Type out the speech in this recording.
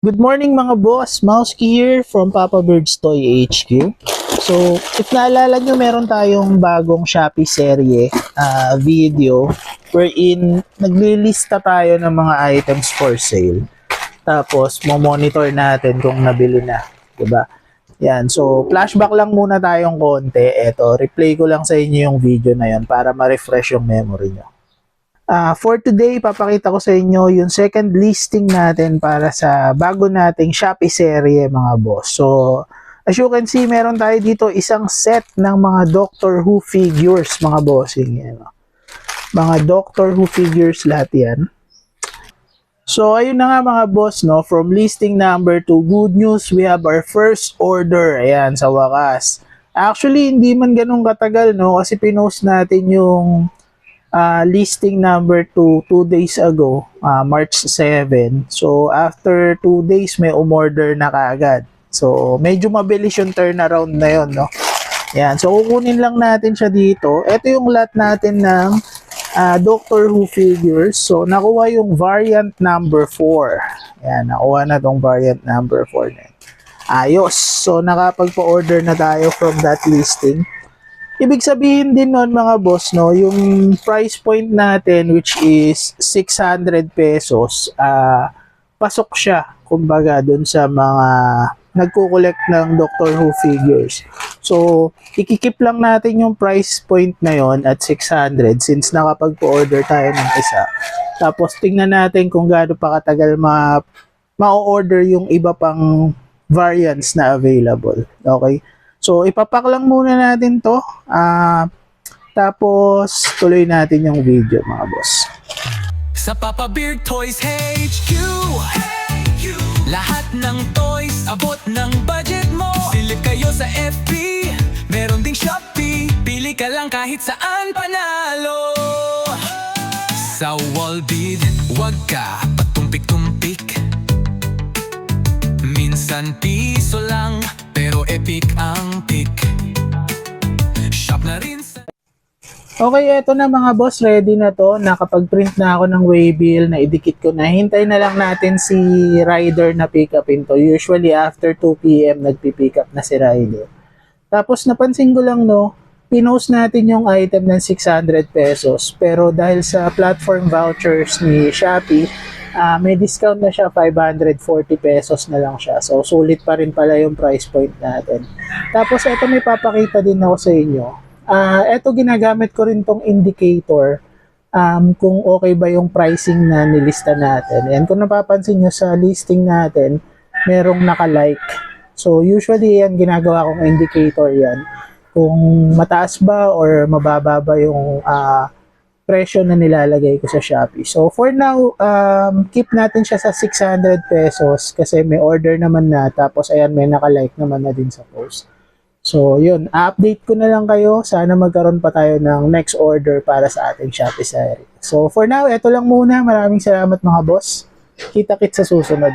Good morning mga boss, Mauski here from Papa Bird's Toy HQ. So, if naalala nyo, meron tayong bagong Shopee serye video wherein naglilista tayo ng mga items for sale. Tapos, monitor natin kung nabili na, diba? Yan, so flashback lang muna tayong konti. Eto, replay ko lang sa inyo yung video na yon para ma-refresh yung memory nyo. For today, papakita ko sa inyo yung second listing natin para sa bago nating Shopee serye mga boss. So, as you can see, meron tayo dito isang set ng mga Doctor Who figures mga bossing. Yan, mga Doctor Who figures lahat yan. So, ayun na nga mga boss, no? From listing number 2, good news, we have our first order. Ayan, sa wakas. Actually, hindi man ganun katagal, no? Kasi pinost natin yung listing number 2 days ago, March 7. So, after 2 days, may umorder na kaagad. So, medyo mabilis yung turnaround na yun, no? Yan. So, kukunin lang natin siya dito. Ito yung lot natin ng Doctor Who figures. So, nakuha yung variant number 4. Yan. Nakuha na tong variant number 4 na yun. Ayos. So, nakapagpa-order na tayo from that listing. Ibig sabihin din nun mga boss, no, yung price point natin which is 600 pesos, pasok siya, kumbaga, dun sa mga nagko-collect ng Doctor Who figures. So, ikikip lang natin yung price point na yon at 600 since nakapag-order tayo ng isa. Tapos, tingnan natin kung gaano pa katagal ma-order yung iba pang variants na available. Okay? So, ipapak lang muna natin to. Tapos, tuloy natin yung video, mga boss. Sa Papa Beard Toys HQ, lahat ng toys, abot ng budget mo. Silip kayo sa FB, meron ding Shopee. Pili ka lang kahit saan panalo. Sa Wallbead, wag ka patumpik-tumpik. Minsan piso lang, pero epic ang pick. Shop na rin sa... Okay, eto na mga boss. Ready na to. Nakapag-print na ako ng waybill na idikit ko na. Hintay na lang natin si rider na pick upin to. Usually after 2 PM nagpi-pick up na si rider. Tapos napansin ko lang, no, pinost natin yung item ng 600 pesos. Pero dahil sa platform vouchers ni Shopee, may discount na siya, 540 pesos na lang siya. So, sulit pa rin pala yung price point natin. Tapos, ito may papakita din ako sa inyo. Ito ginagamit ko rin tong indicator kung okay ba yung pricing na nilista natin. And kung napapansin nyo sa listing natin, merong naka-like. So, usually yan, ginagawa kong indicator yan. Kung mataas ba or mababa ba yung presyo na nilalagay ko sa Shopee. So, for now, keep natin siya sa 600 pesos kasi may order naman na. Tapos, ayan, may naka-like naman na din sa post. So, yun. Update ko na lang kayo. Sana magkaroon pa tayo ng next order para sa ating Shopee series. So, for now, ito lang muna. Maraming salamat mga boss. Kita-kits sa susunod.